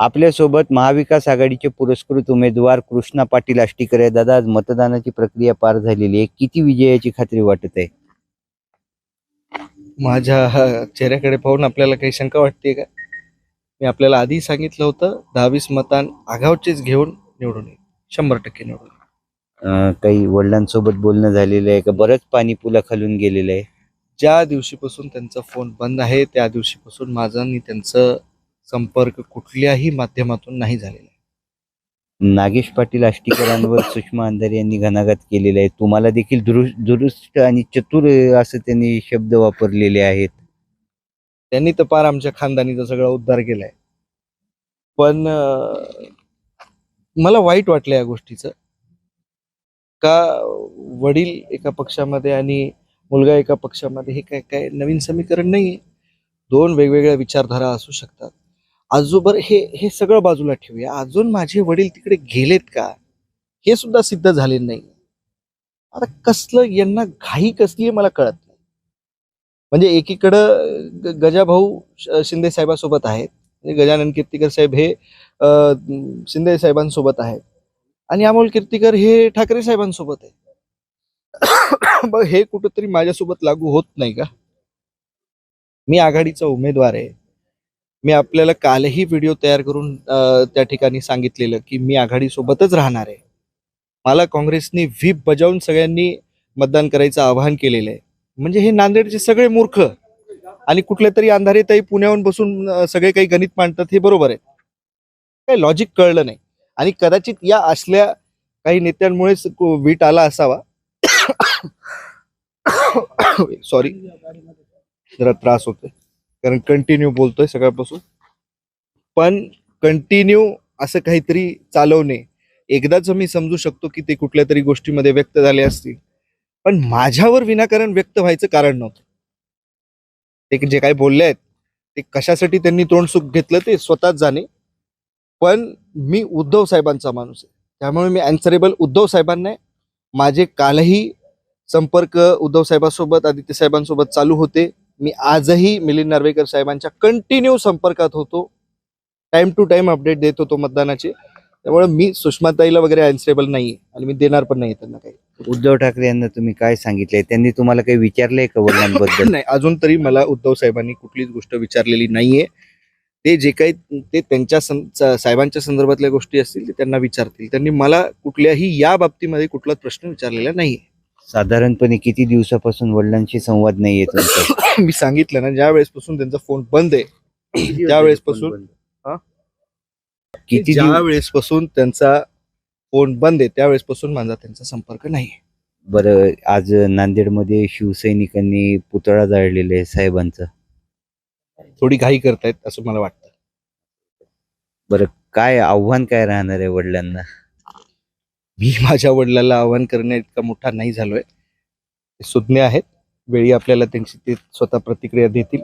आपल्यासोबत महाविकास आघाडीचे पुरस्कृत उमेदवार कृष्णा पाटील आष्टीकर आहे. दादा, आज मतदानाची प्रक्रिया पार झालेली आहे, किती विजयाची खात्री वाटत आहे? माझ्या चेहऱ्याकडे पाहून आपल्याला काही शंका वाटते का? मी आपल्याला आधी सांगितलं होतं 10-20 मतां आघावचेच घेऊन निवडून येईल, 100% निवडून येईल. काही वडिलांसोबत बोलणं झालेलं आहे का? बरंच पाणी पुलाखालून गेलेलं आहे. ज्या दिवशीपासून त्यांचा फोन बंद आहे त्या दिवशीपासून माझा आणि त्यांचा संपर्क कुठल्याही माध्यमातून नाही झालेला आहे. नागेश पाटील आष्टीकरांवर सुषमा अंधारे यांनी घणाघात केलेला आहे. तुम्हाला देखील दुरुस्त आणि चतुर असं त्यांनी शब्द वापरलेले आहेत. त्यांनी तर पार आमच्या खानदानीचा सगळा उद्धार केलाय. पण मला वाईट वाटलं या गोष्टीचं का वडील एका पक्षामध्ये आणि मुलगा एका पक्षामध्ये, हे काय काय नवीन समीकरण नाहीये. दोन वेगवेगळ्या विचारधारा असू शकतात. आजोबर हे सगळं बाजूला ठेवूया, अजून माझे वडील तिकडे गेलेत का हे सुद्धा सिद्ध झाले नाही. आता कसलं यांना घाई कसली मला कळत नाही. म्हणजे एकीकडं गजाभाऊ शिंदे साहेबांसोबत आहेत, म्हणजे गजानन कीर्तीकर साहेब हे शिंदे साहेबांसोबत आहेत आणि अमोल कीर्तीकर हे ठाकरे साहेबांसोबत आहे. मग हे कुठंतरी माझ्यासोबत लागू होत नाही का? मी आघाडीचा उमेदवार आहे. मी आपल्याला कालही व्हिडिओ तयार करून त्या ठिकाणी सांगितलेलं की मी आघाडीसोबतच राहणार आहे. मला काँग्रेसने व्हीप बजावून सगळ्यांनी मतदान करायचं आवाहन केलेलं आहे. म्हणजे हे नांदेडचे सगळे मूर्ख आणि कुठल्या तरी अंधारेताई पुण्याहून बसून सगळे काही गणित मांडतात, हे बरोबर आहे. काही लॉजिक कळलं नाही आणि कदाचित या असल्या काही नेत्यांमुळेच वीट आला असावा. सॉरी, जरा त्रास होतोय कारण कंटिन्यू बोलतोय सकाळपासून. पण कंटिन्यू असं काहीतरी चालवणे, एकदाच मी समजू शकतो की ते कुठल्या तरी गोष्टीमध्ये व्यक्त झाले असतील, पण माझ्यावर विनाकारण व्यक्त व्हायचं कारण नव्हतं. ते जे काही बोलले आहेत ते कशासाठी त्यांनी तोंड सुख घेतलं ते स्वतःच जाणे. पण मी उद्धव साहेबांचा माणूस आहे, त्यामुळे मी अँसरेबल उद्धव साहेबांना आहे. माझे कालही संपर्क उद्धव साहेबांसोबत, आदित्य साहेबांसोबत चालू होते. मी आजही मिलिंद नार्वेकर साहेबांच्या कंटिन्यू संपर्कात होतो, टाइम टू टाइम अपडेट देत होतो मतदानाचे. त्यामुळे मी सुषमाताईला वगैरे अनस्टेबल नाहीये आणि मी देणार पण नाही त्यांना काही. उद्धव ठाकरे यांना तुम्ही काय सांगितलंय? त्यांनी तुम्हाला काही विचारलंय का वडिलांबद्दल? नाही, अजून तरी मला उद्धव साहेबांनी कुठलीच गोष्ट विचारलेली नाहीये. ते जे काही ते त्यांच्या साहेबांच्या संदर्भातल्या गोष्टी असतील ते त्यांना विचारतील. त्यांनी मला कुठल्याही या बाबतीमध्ये कुठलाच प्रश्न विचारलेला नाहीये. साधारणपणे किती दिवसापासून वडिलांशी संवाद नाहीये तुमचा? मी सांगितलं ना, ज्या वेळेसपासून त्यांचा फोन बंद आहे त्यावेळेसपासून ज्या वेळेसपासून त्यांचा फोन बंद आहे त्यावेळेसपासून माझा त्यांचा संपर्क नाही. बरं, आज नांदेडमध्ये शिवसैनिकांनी पुतळा जाळलेला आहे साहेबांचा. थोडी घाई करतायत असं मला वाटतं. बरं, काय आव्हान काय राहणार आहे वडिलांना? मी माझ्या वडिलांना आव्हान करण्या इतका मोठा नाही झालोय. ते सुज्ञ आहेत, वेळी आपल्याला त्यांची ते स्वतः प्रतिक्रिया देतील.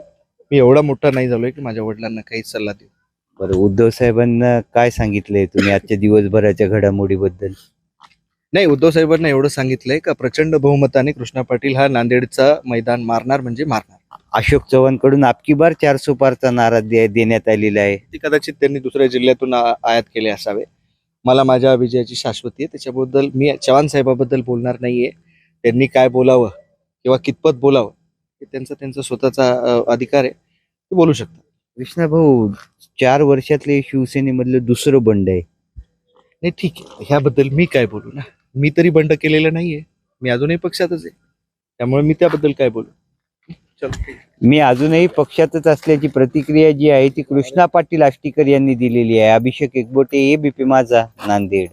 मी एवढा मोठा नाही झालोय की माझ्या वडिलांना काही सल्ला देऊ. बरं, उद्धव साहेबांना काय सांगितलंय तुम्ही आजच्या दिवसभराच्या घडामोडीबद्दल? नाही, उद्धव साहेबांना एवढं सांगितलंय का प्रचंड बहुमताने कृष्णा पाटील हा नांदेडचा मैदान मारणार म्हणजे मारणार. अशोक चव्हाण कडून आपकी बार 400 पारचा नारा देण्यात आलेला आहे. ते कदाचित त्यांनी दुसऱ्या जिल्ह्यातून आयात केले असावे. मला माझ्या विजयाची शाश्वती आहे, त्याच्याबद्दल मी चव्हाण साहेबाबद्दल बोलणार नाहीये. त्यांनी काय बोलावं किंवा कितपत बोलावं हे त्यांचा स्वतःचा अधिकार आहे, ते बोलू शकतात. कृष्णा भाऊ 4 वर्षातले शिवसेनेमधलं दुसरं बंड आहे. नाही, ठीक आहे, ह्याबद्दल मी काय बोलू ना. मी तरी बंड केलेलं नाहीये, मी अजूनही पक्षातच आहे, त्यामुळे मी त्याबद्दल काय बोलू. मी अजूनही पक्षातच असल्याची प्रतिक्रिया जी आहे ती कृष्णा पाटील आष्टीकर यांनी दिलेली आहे. अभिषेक एकबोटे, एबीपी माझा, नांदेड.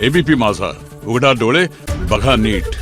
एबीपी माझा, उघडा डोळे बघा नीट.